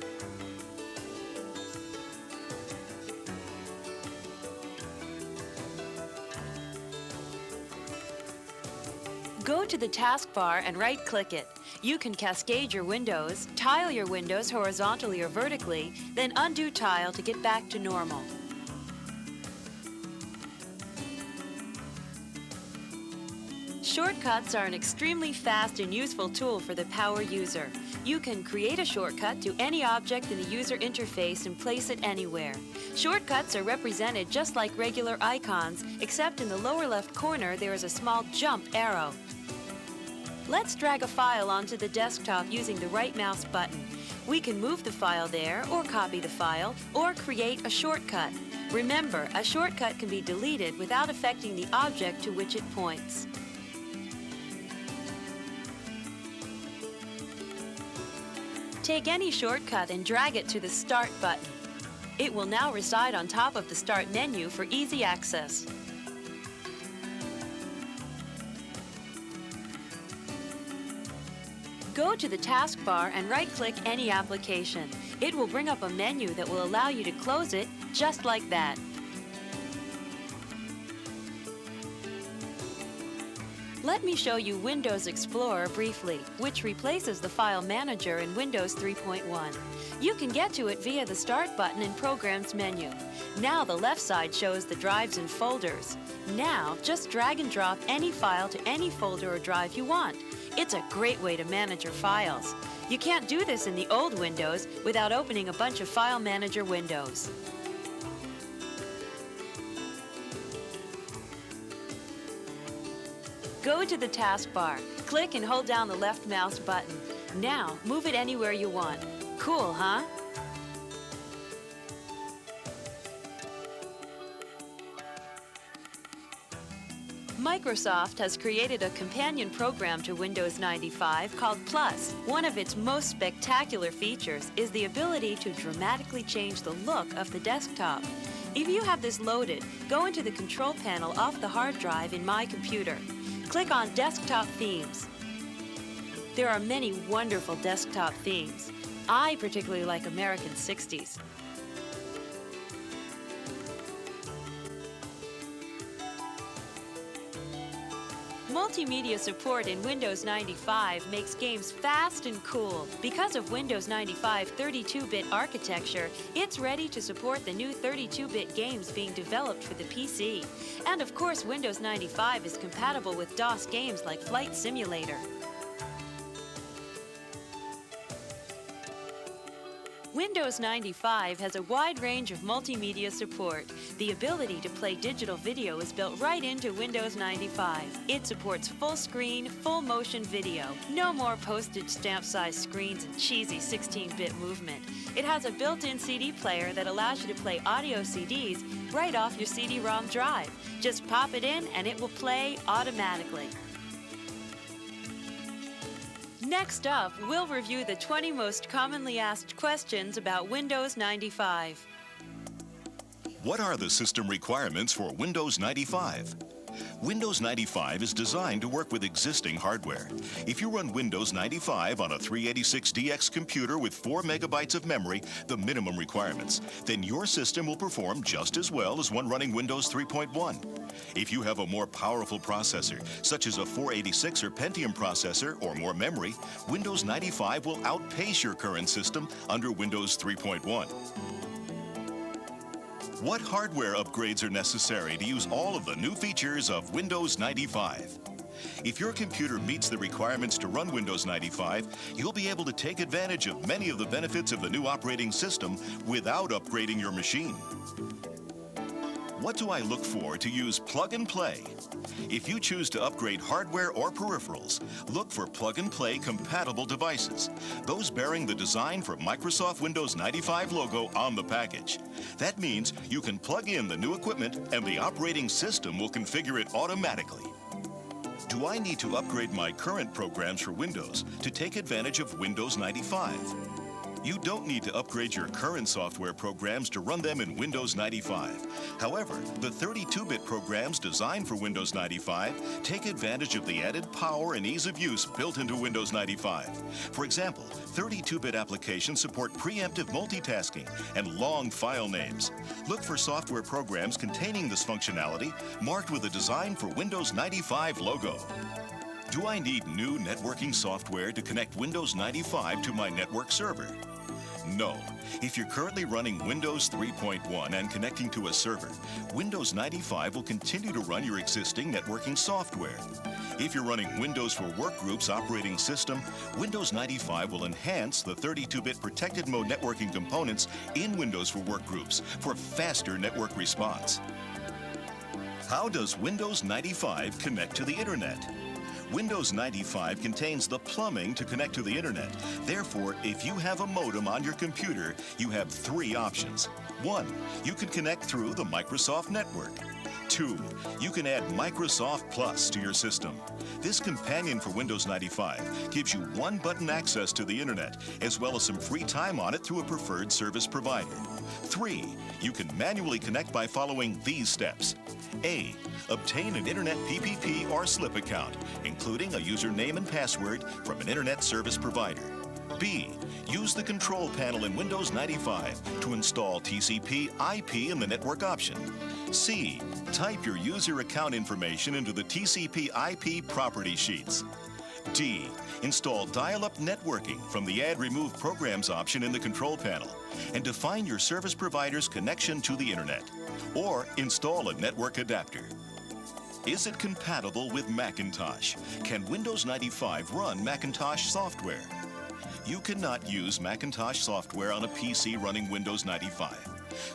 Speaker 1: Go to the taskbar and right-click it. You can cascade your windows, tile your windows horizontally or vertically, then undo tile to get back to normal. Shortcuts are an extremely fast and useful tool for the power user. You can create a shortcut to any object in the user interface and place it anywhere. Shortcuts are represented just like regular icons, except in the lower left corner there is a small jump arrow. Let's drag a file onto the desktop using the right mouse button. We can move the file there, or copy the file, or create a shortcut. Remember, a shortcut can be deleted without affecting the object to which it points. Take any shortcut and drag it to the Start button. It will now reside on top of the Start menu for easy access. Go to the taskbar and right-click any application. It will bring up a menu that will allow you to close it just like that. Let me show you Windows Explorer briefly, which replaces the File Manager in Windows 3.1. You can get to it via the Start button in Programs menu. Now the left side shows the drives and folders. Now, just drag and drop any file to any folder or drive you want. It's a great way to manage your files. You can't do this in the old Windows without opening a bunch of File Manager windows. Go to the taskbar. Click and hold down the left mouse button. Now, move it anywhere you want. Cool, huh? Microsoft has created a companion program to Windows 95 called Plus. One of its most spectacular features is the ability to dramatically change the look of the desktop. If you have this loaded, go into the control panel off the hard drive in My Computer. Click on Desktop Themes. There are many wonderful desktop themes. I particularly like American 60s. Multimedia support in Windows 95 makes games fast and cool. Because of Windows 95 32-bit architecture, it's ready to support the new 32-bit games being developed for the PC. And of course, Windows 95 is compatible with DOS games like Flight Simulator. Windows 95 has a wide range of multimedia support. The ability to play digital video is built right into Windows 95. It supports full screen, full motion video. No more postage stamp size screens and cheesy 16-bit movement. It has a built-in CD player that allows you to play audio CDs right off your CD-ROM drive. Just pop it in and it will play automatically. Next up, we'll review the 20 most commonly asked questions about Windows 95.
Speaker 12: What are the system requirements for Windows 95? Windows 95 is designed to work with existing hardware. If you run Windows 95 on a 386DX computer with 4 megabytes of memory, the minimum requirements, then your system will perform just as well as one running Windows 3.1. If you have a more powerful processor, such as a 486 or Pentium processor or more memory, Windows 95 will outpace your current system under Windows 3.1. What hardware upgrades are necessary to use all of the new features of Windows 95? If your computer meets the requirements to run Windows 95, you'll be able to take advantage of many of the benefits of the new operating system without upgrading your machine. What do I look for to use Plug and Play? If you choose to upgrade hardware or peripherals, look for Plug and Play compatible devices, those bearing the Design for Microsoft Windows 95 logo on the package. That means you can plug in the new equipment and the operating system will configure it automatically. Do I need to upgrade my current programs for Windows to take advantage of Windows 95? You don't need to upgrade your current software programs to run them in Windows 95. However, the 32-bit programs designed for Windows 95 take advantage of the added power and ease of use built into Windows 95. For example, 32-bit applications support preemptive multitasking and long file names. Look for software programs containing this functionality marked with a Design for Windows 95 logo. Do I need new networking software to connect Windows 95 to my network server? No. If you're currently running Windows 3.1 and connecting to a server, Windows 95 will continue to run your existing networking software. If you're running Windows for Workgroups operating system, Windows 95 will enhance the 32-bit protected mode networking components in Windows for Workgroups for faster network response. How does Windows 95 connect to the Internet? Windows 95 contains the plumbing to connect to the Internet. Therefore, if you have a modem on your computer, you have 3 options. 1, you can connect through the Microsoft network. 2. You can add Microsoft Plus to your system. This companion for Windows 95 gives you one-button access to the internet, as well as some free time on it through a preferred service provider. 3. You can manually connect by following these steps. A. Obtain an Internet PPP or SLIP account, including a username and password from an Internet service provider. B. Use the control panel in Windows 95 to install TCP/IP in the network option. C. Type your user account information into the TCP/IP property sheets. D. Install dial-up networking from the Add Remove Programs option in the control panel and define your service provider's connection to the Internet. Or install a network adapter. Is it compatible with Macintosh? Can Windows 95 run Macintosh software? You cannot use Macintosh software on a PC running Windows 95.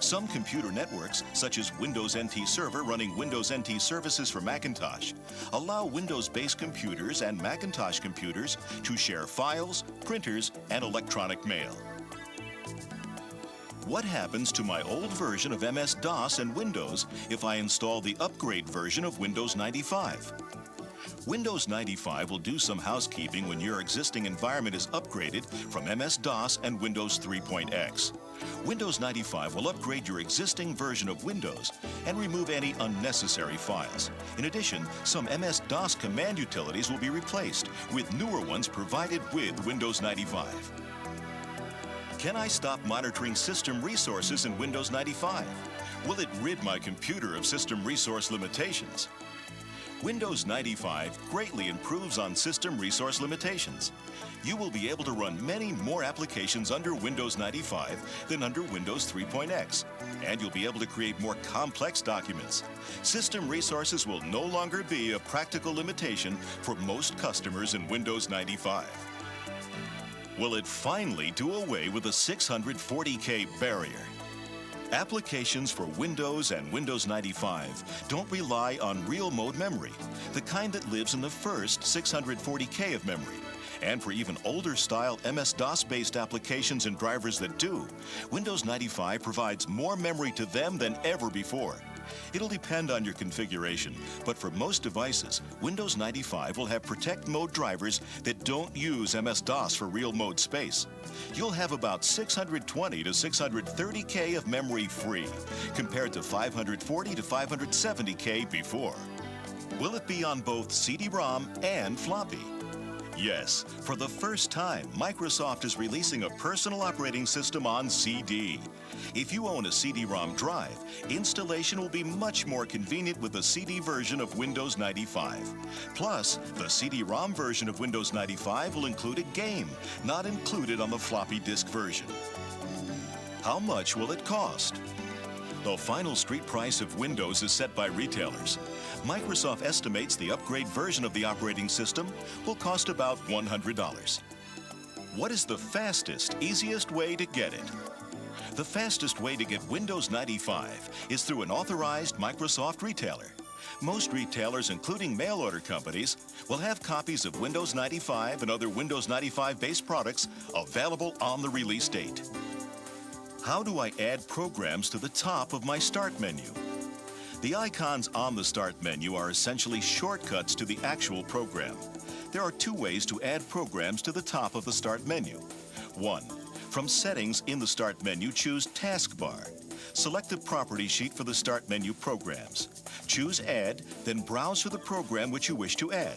Speaker 12: Some computer networks, such as Windows NT Server running Windows NT services for Macintosh, allow Windows-based computers and Macintosh computers to share files, printers, and electronic mail. What happens to my old version of MS-DOS and Windows if I install the upgrade version of Windows 95? Windows 95 will do some housekeeping when your existing environment is upgraded from MS-DOS and Windows 3.x. Windows 95 will upgrade your existing version of Windows and remove any unnecessary files. In addition, some MS-DOS command utilities will be replaced with newer ones provided with Windows 95. Can I stop monitoring system resources in Windows 95? Will it rid my computer of system resource limitations? Windows 95 greatly improves on system resource limitations. You will be able to run many more applications under Windows 95 than under Windows 3.x, and you'll be able to create more complex documents. System resources will no longer be a practical limitation for most customers in Windows 95. Will it finally do away with the 640K barrier? Applications for Windows and Windows 95 don't rely on real mode memory, the kind that lives in the first 640K of memory. And for even older style MS-DOS-based applications and drivers that do, Windows 95 provides more memory to them than ever before. It'll depend on your configuration, but for most devices, Windows 95 will have Protect Mode drivers that don't use MS-DOS for real mode space. You'll have about 620 to 630K of memory free, compared to 540 to 570K before. Will it be on both CD-ROM and floppy? Yes, for the first time, Microsoft is releasing a personal operating system on CD. If you own a CD-ROM drive, installation will be much more convenient with the CD version of Windows 95. Plus, the CD-ROM version of Windows 95 will include a game, not included on the floppy disk version. How much will it cost? The final street price of Windows is set by retailers. Microsoft estimates the upgrade version of the operating system will cost about $100. What is the fastest, easiest way to get it? The fastest way to get Windows 95 is through an authorized Microsoft retailer. Most retailers, including mail-order companies, will have copies of Windows 95 and other Windows 95-based products available on the release date. How do I add programs to the top of my Start menu? The icons on the Start menu are essentially shortcuts to the actual program. There are two ways to add programs to the top of the Start menu. 1. From Settings in the Start menu, choose Taskbar. Select the property sheet for the Start menu programs. Choose Add, then browse for the program which you wish to add.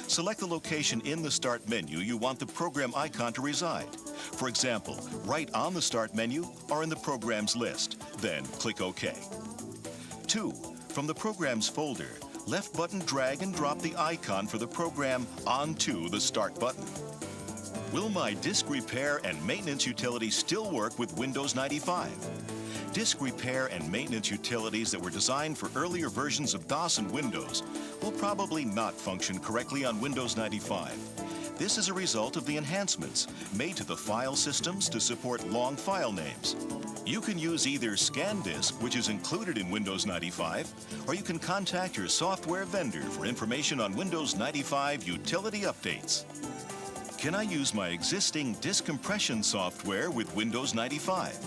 Speaker 12: Select the location in the Start menu you want the program icon to reside. For example, right on the Start menu or in the Programs list. Then click OK. 2. From the Programs folder, left button drag and drop the icon for the program onto the Start button. Will my disk repair and maintenance utility still work with Windows 95? Disk repair and maintenance utilities that were designed for earlier versions of DOS and Windows will probably not function correctly on Windows 95. This is a result of the enhancements made to the file systems to support long file names. You can use either ScanDisk, which is included in Windows 95, or you can contact your software vendor for information on Windows 95 utility updates. Can I use my existing disk compression software with Windows 95?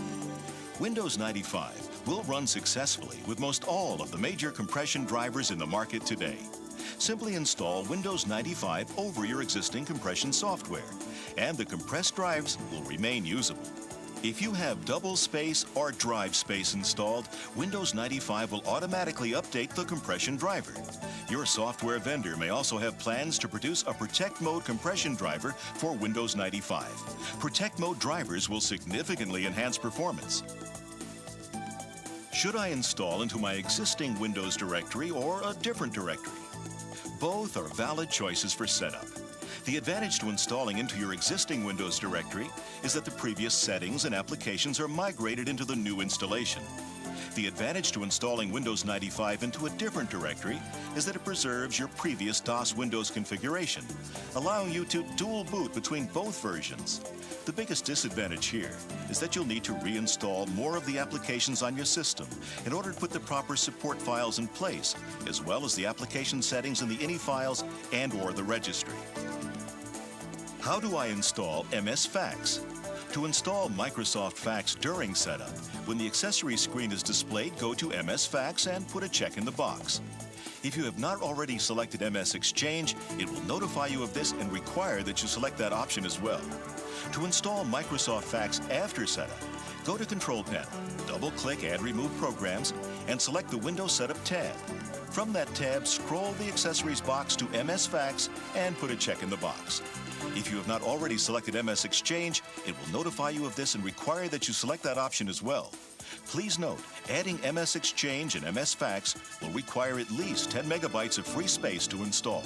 Speaker 12: Windows 95 will run successfully with most all of the major compression drivers in the market today. Simply install Windows 95 over your existing compression software, and the compressed drives will remain usable. If you have double space or drive space installed, Windows 95 will automatically update the compression driver. Your software vendor may also have plans to produce a Protect Mode compression driver for Windows 95. Protect Mode drivers will significantly enhance performance. Should I install into my existing Windows directory or a different directory? Both are valid choices for setup. The advantage to installing into your existing Windows directory is that the previous settings and applications are migrated into the new installation. The advantage to installing Windows 95 into a different directory is that it preserves your previous DOS Windows configuration, allowing you to dual boot between both versions. The biggest disadvantage here is that you'll need to reinstall more of the applications on your system in order to put the proper support files in place, as well as the application settings in the INI files and/or the registry. How do I install MS Fax? To install Microsoft Fax during setup, when the accessory screen is displayed, go to MS Fax and put a check in the box. If you have not already selected MS Exchange, it will notify you of this and require that you select that option as well. To install Microsoft Fax after setup, go to Control Panel, double-click Add Remove Programs, and select the Windows Setup tab. From that tab, scroll the accessories box to MS Fax and put a check in the box. If you have not already selected MS Exchange, it will notify you of this and require that you select that option as well. Please note, adding MS Exchange and MS Fax will require at least 10 megabytes of free space to install.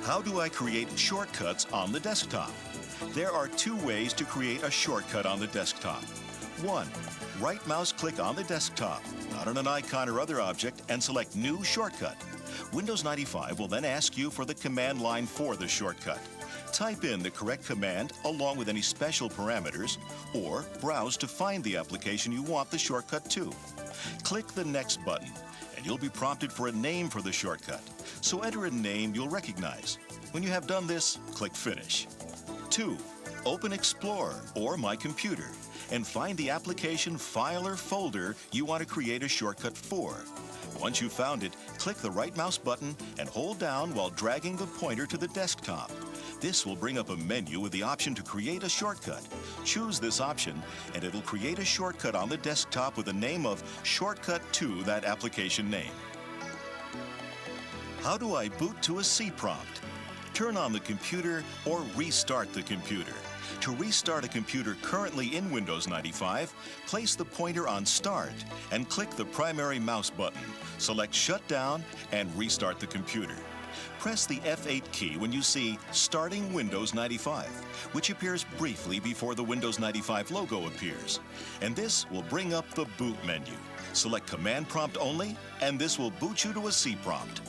Speaker 12: How do I create shortcuts on the desktop? There are two ways to create a shortcut on the desktop. 1. Right mouse click on the desktop, not on an icon or other object, and select New Shortcut. Windows 95 will then ask you for the command line for the shortcut. Type in the correct command along with any special parameters, or browse to find the application you want the shortcut to. Click the Next button, and you'll be prompted for a name for the shortcut. So enter a name you'll recognize. When you have done this, click Finish. 2. Open Explorer or My Computer and find the application file or folder you want to create a shortcut for. Once you've found it, click the right mouse button and hold down while dragging the pointer to the desktop. This will bring up a menu with the option to create a shortcut. Choose this option, and it'll create a shortcut on the desktop with the name of Shortcut to that application name. How do I boot to a C prompt? Turn on the computer or restart the computer. To restart a computer currently in Windows 95, place the pointer on Start and click the primary mouse button. Select Shut Down and restart the computer. Press the F8 key when you see Starting Windows 95, which appears briefly before the Windows 95 logo appears. And this will bring up the boot menu. Select Command Prompt only, and this will boot you to a C prompt.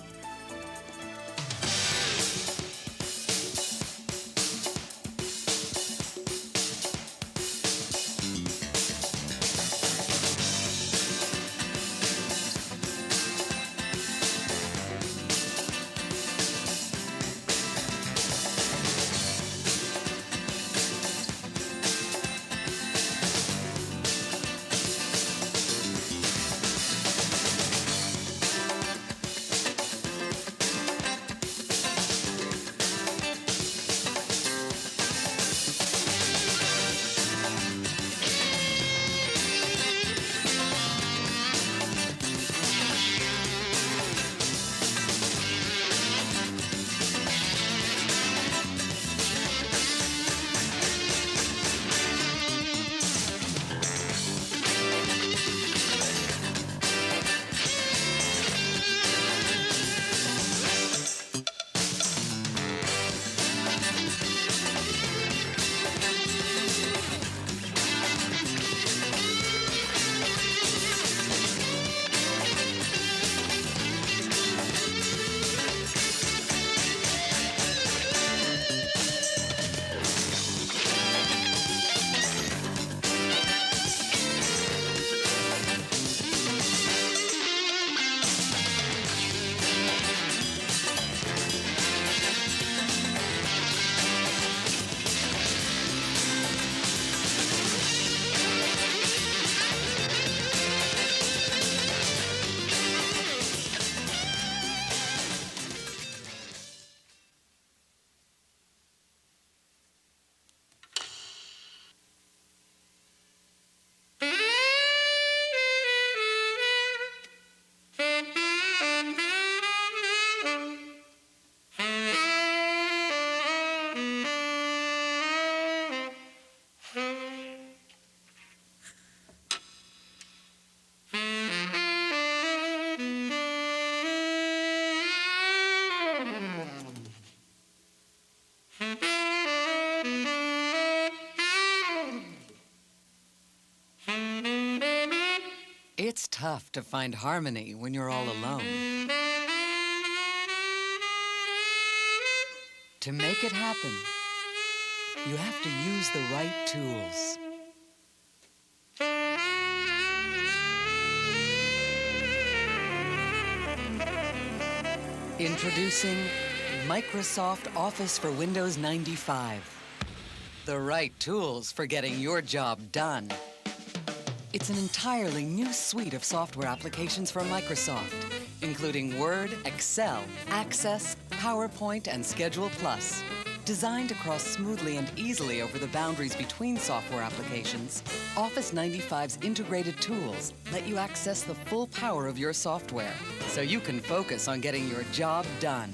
Speaker 13: It's tough to find harmony when you're all alone. To make it happen, you have to use the right tools. Introducing Microsoft Office for Windows 95. The right tools for getting your job done. It's an entirely new suite of software applications from Microsoft, including Word, Excel, Access, PowerPoint, and Schedule Plus. Designed to cross smoothly and easily over the boundaries between software applications, Office 95's integrated tools let you access the full power of your software, so you can focus on getting your job done.